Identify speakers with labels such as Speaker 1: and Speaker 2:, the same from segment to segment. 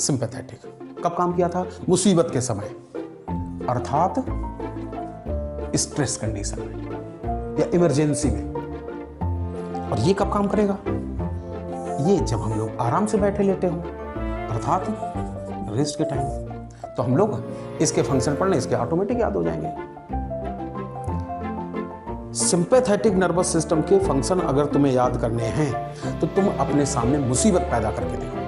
Speaker 1: Sympathetic. कब काम किया था? मुसीबत के समय, अर्थात स्ट्रेस कंडीशन में या इमरजेंसी में। और ये कब काम करेगा? ये जब हम लोग आराम से बैठे लेटे हों, अर्थात रेस्ट के टाइम। तो हम लोग इसके फंक्शन पढ़ने, इसके ऑटोमेटिक याद हो जाएंगे। सिंपैथेटिक नर्वस सिस्टम के फंक्शन अगर तुम्हें याद करने हैं तो तुम अपने सामने मुसीबत पैदा करके देखो।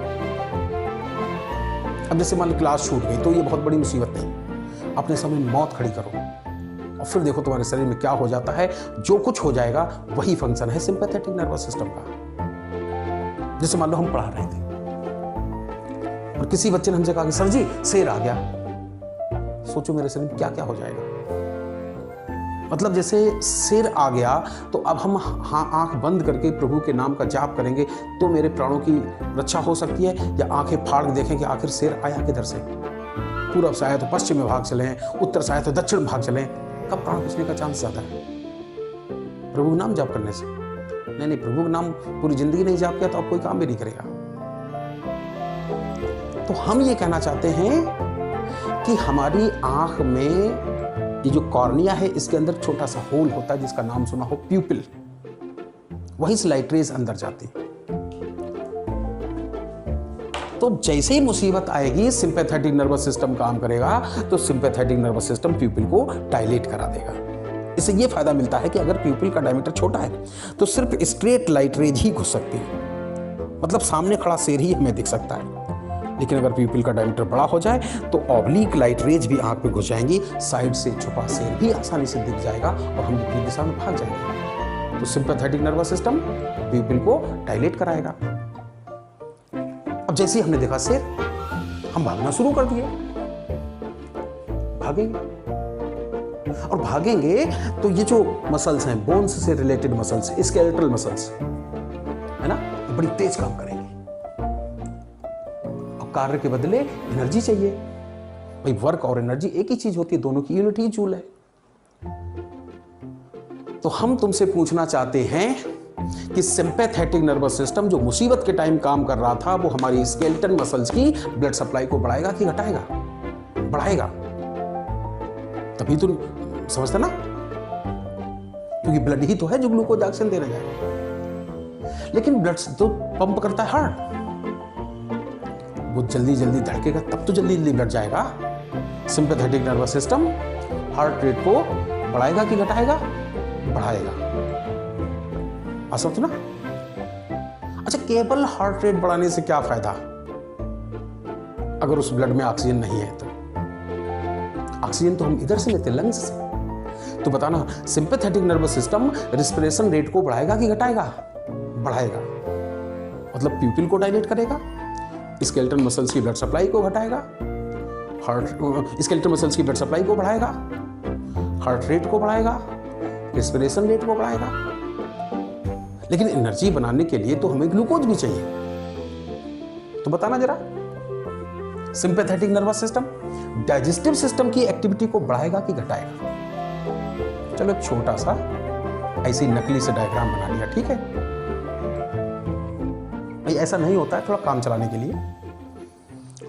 Speaker 1: अब जैसे मान लो क्लास छूट गई तो ये बहुत बड़ी मुसीबत नहीं, अपने सामने मौत खड़ी करो और फिर देखो तुम्हारे शरीर में क्या हो जाता है। जो कुछ हो जाएगा वही फंक्शन है सिंपैथेटिक नर्वस सिस्टम का। जैसे मान लो हम पढ़ा रहे थे और किसी बच्चे ने हमसे कहा कि सर जी शेर आ गया। सोचो मेरे शरीर में क्या क्या हो जाएगा। मतलब जैसे शेर आ गया तो अब हम आंख बंद करके प्रभु के नाम का जाप करेंगे तो मेरे प्राणों की रक्षा हो सकती है, या आंखें फाड़ के देखें कि आखिर शेर आया किधर से। पूरब से आया तो पश्चिम में भाग चलें, उत्तर से आया तो दक्षिण में भाग चलें। कब प्राण बचने का चांस ज्यादा है? प्रभु का नाम जाप करने से। नहीं, प्रभु का नाम पूरी जिंदगी नहीं जाप किया तो अब कोई काम भी नहीं करेगा। तो हम ये कहना चाहते हैं कि हमारी आंख में ये जो कॉर्निया है, इसके अंदर छोटा सा होल होता है जिसका नाम सुना हो प्यूपिल। वहीं से लाइट रेज अंदर जाती। तो जैसे ही मुसीबत आएगी सिंपैथेटिक नर्वस सिस्टम काम करेगा, तो सिंपैथेटिक नर्वस सिस्टम प्यूपिल को डायलेट करा देगा। इससे ये फायदा मिलता है कि अगर प्यूपिल का डायमीटर छोटा है तो सिर्फ स्ट्रेट लाइट रेज ही घुस सकती है, मतलब सामने खड़ा शेर ही हमें दिख सकता है। लेकिन अगर प्यूपिल का डायमीटर बड़ा हो जाए तो ऑब्लिक लाइट रेज भी आंख पे घुस जाएंगी, साइड से छुपा शेर भी आसानी से दिख जाएगा और हम विपरीत दिशा में भाग जाएंगे। तो सिंपैथेटिक नर्वस सिस्टम प्यूपिल को डायलेट कराएगा। अब जैसे ही हमने देखा शेर, हम भागना शुरू कर दिए। भागेंगे और भागेंगे तो ये जो मसल्स हैं, बोन्स से रिलेटेड मसल्स, स्केलेटल मसल्स है ना, बड़ी तेज काम करेंगे। कार्य के बदले एनर्जी चाहिए भाई। वर्क और एनर्जी एक ही चीज होती है, दोनों की यूनिट ही जूल है। तो हम तुमसे पूछना चाहते हैं कि सिंपैथेटिक नर्वस सिस्टम जो मुसीबत के टाइम काम कर रहा था, वो हमारी स्केलेटल मसल्स की ब्लड सप्लाई को बढ़ाएगा कि घटाएगा? बढ़ाएगा। तभी तो समझते ना, क्योंकि ब्लड ही तो है जो ग्लूकोज ऑक्सीजन देने जाएगा। लेकिन ब्लड तो पंप करता है हार्ट, वो जल्दी जल्दी धड़केगा तब तो जल्दी जल्दी बढ़ जाएगा। Sympathetic nervous system heart rate को बढ़ाएगा कि घटाएगा? बढ़ाएगा। समझो ना। अच्छा, केवल हार्ट रेट बढ़ाने से क्या फायदा अगर उस ब्लड में ऑक्सीजन नहीं है? तो ऑक्सीजन तो हम इधर से लेते, लंग्स से। तो बताना, sympathetic nervous system respiration rate को बढ़ाएगा कि घटाएगा? बढ़ाएगा। मतलब प्यूपिल को डायलेट करेगा, स्केलेटल मसल्स की ब्लड सप्लाई को घटाएगा, स्केलेटल मसल्स की ब्लड सप्लाई को बढ़ाएगा, हार्ट रेट को बढ़ाएगा, रेस्पिरेशन रेट को बढ़ाएगा। लेकिन एनर्जी बनाने के लिए तो हमें ग्लूकोज भी चाहिए। तो बताना जरा, sympathetic nervous system digestive system की एक्टिविटी को बढ़ाएगा कि घटाएगा? चलो एक छोटा सा ऐसी नकली से डायग्राम बना लिया, ठीक है भाई। ऐसा नहीं होता है, थोड़ा काम चलाने के लिए।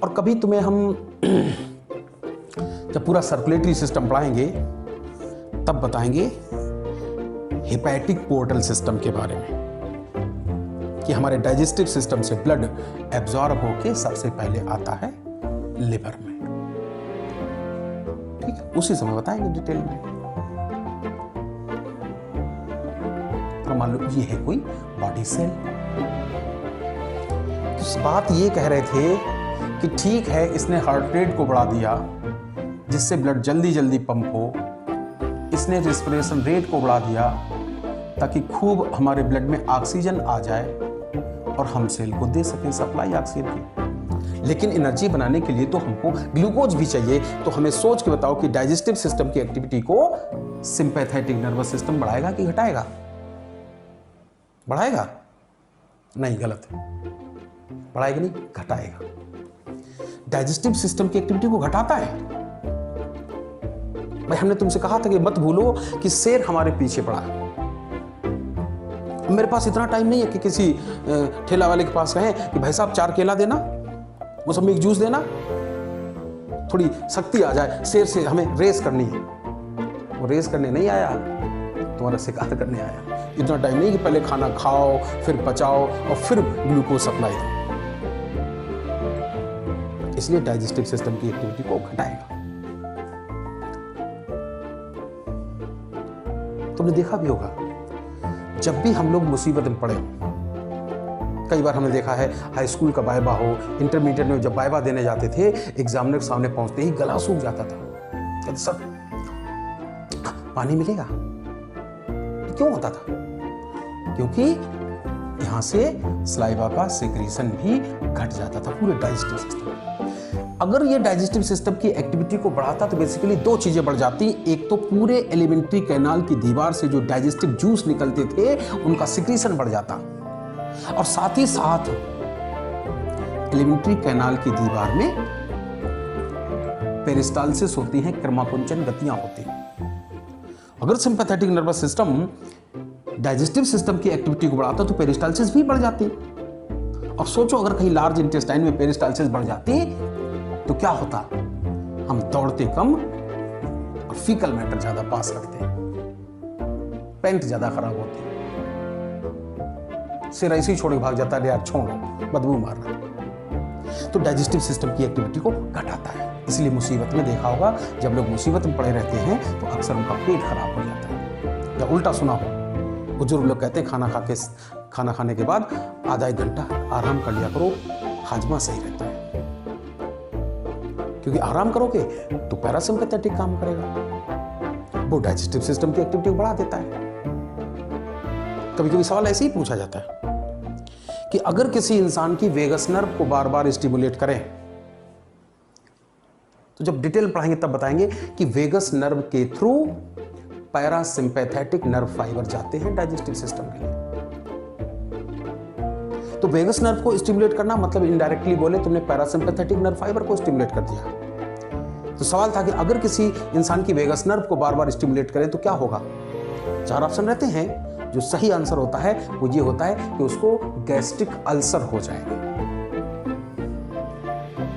Speaker 1: और कभी तुम्हें हम जब पूरा सर्कुलेटरी सिस्टम पढ़ाएंगे तब बताएंगे हेपेटिक पोर्टल सिस्टम के बारे में, कि हमारे डाइजेस्टिव सिस्टम से ब्लड एब्जॉर्ब होके सबसे पहले आता है लिवर में। ठीक है, उसी समय बताएंगे डिटेल में। तो मान लो ये है कोई बॉडी सेल। इस बात ये कह रहे थे कि ठीक है, इसने हार्ट रेट को बढ़ा दिया जिससे ब्लड जल्दी जल्दी पंप हो, इसने रेस्पिरेशन रेट को बढ़ा दिया ताकि खूब हमारे ब्लड में ऑक्सीजन आ जाए और हम सेल को दे सकें सप्लाई ऑक्सीजन की। लेकिन एनर्जी बनाने के लिए तो हमको ग्लूकोज भी चाहिए। तो हमें सोच के बताओ कि डाइजेस्टिव सिस्टम की एक्टिविटी को सिंपैथेटिक नर्वस सिस्टम बढ़ाएगा कि घटाएगा? बढ़ाएगा? नहीं, गलत है। बढ़ाएगा नहीं, घटाएगा। डाइजेस्टिव सिस्टम की एक्टिविटी को घटाता है। भाई हमने तुमसे कहा था कि मत भूलो कि शेर हमारे पीछे पड़ा है। मेरे पास इतना टाइम नहीं है कि किसी ठेला वाले के पास कहें कि भाई साहब 4 केला देना, मौसमी एक जूस देना, थोड़ी शक्ति आ जाए, शेर से हमें रेस करनी है। वो रेस करने नहीं आया, तुम्हारा शिकार करने आया। इतना टाइम नहीं कि पहले खाना खाओ, फिर पचाओ और फिर ग्लूकोज सप्लाई दो। इसलिए डाइजेस्टिव सिस्टम की एक्टिविटी को घटाएगा। तुमने देखा भी होगा, जब भी हम लोग मुसीबत में पड़े, कई बार हमने देखा है हाई स्कूल का वाइवा हो, इंटरमीडिएट में जब वाइवा देने जाते थे, एग्जामिनर के सामने पहुंचते ही गला सूख जाता था। कहते सर पानी मिलेगा। क्यों होता था? क्योंकि यहां से सलाइवा का सिक्रीशन भी घट जाता था पूरे डाइजेस्टिव सिस्टम। अगर ये डाइजेस्टिव सिस्टम की एक्टिविटी को बढ़ाता तो बेसिकली दो चीजें बढ़ जाती। एक तो पूरे एलिमेंट्री कैनाल की दीवार से जो डाइजेस्टिव जूस निकलते थे उनका सिक्रीशन बढ़ जाता, और साथ ही साथ एलिमेंट्री कैनाल की दीवार में पेरिस्टाल्सिस होती है, क्रमाकुंचन गतियां होती हैं। अगर sympathetic nervous system digestive system की एक्टिविटी को बढ़ाता तो पेरिस्टाल्सिस भी बढ़ जाती। अब सोचो अगर कहीं लार्ज इंटेस्टाइन में पेरिस्टाल्सिस बढ़ जाती तो क्या होता? हम दौड़ते कम और फीकल मैटर ज्यादा पास करते, पेंट ज्यादा खराब होती, सिर ऐसे ही छोड़ के भाग जाता है, यार छोड़ो बदबू मारना। तो डाइजेस्टिव सिस्टम की एक्टिविटी को घटाता है। इसलिए मुसीबत में देखा होगा, जब लोग मुसीबत में पड़े रहते हैं तो अक्सर उनका पेट खराब हो जाता है। या उल्टा सुना हो, बुजुर्ग लोग कहते हैं खाना खाने के बाद आधा एक घंटा आराम कर लिया करो, हाजमा सही रहता है। क्योंकि आराम करोगे तो पैरासिम्पैथेटिक काम करेगा, वो डाइजेस्टिव सिस्टम की एक्टिविटी को बढ़ा देता है। कभी कभी सवाल ऐसे ही पूछा जाता है कि अगर किसी इंसान की वेगस नर्व को बार बार स्टिमुलेट करें, तो जब डिटेल पढ़ाएंगे तब बताएंगे कि वेगस नर्व के थ्रू पैरासिम्पैथेटिक नर्व फाइबर जाते हैं डाइजेस्टिव सिस्टम के लिए। तो वेगस नर्व को स्टिमुलेट करना मतलब इनडायरेक्टली बोले तुमने पैरासिम्पैथेटिक नर्व फाइबर को स्टिमुलेट कर दिया। तो सवाल था कि अगर किसी इंसान की वेगस नर्व को बार बार स्टिमुलेट करें तो क्या होगा? 4 ऑप्शन रहते हैं। जो सही आंसर होता है वो ये होता है कि उसको गैस्ट्रिक अल्सर हो जाएगा,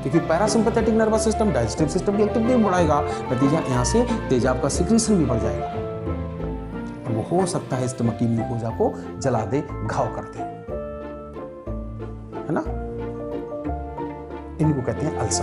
Speaker 1: क्योंकि parasympathetic nervous system digestive system की एक्टिविटी बढ़ाएगा। नतीजा यहां से तेजाब का सिक्रीशन भी बढ़ जाएगा, वो हो सकता है स्टमक की म्यूकोजा को जला दे, घाव कर दे, है ना? इनको कहते हैं अल्सर।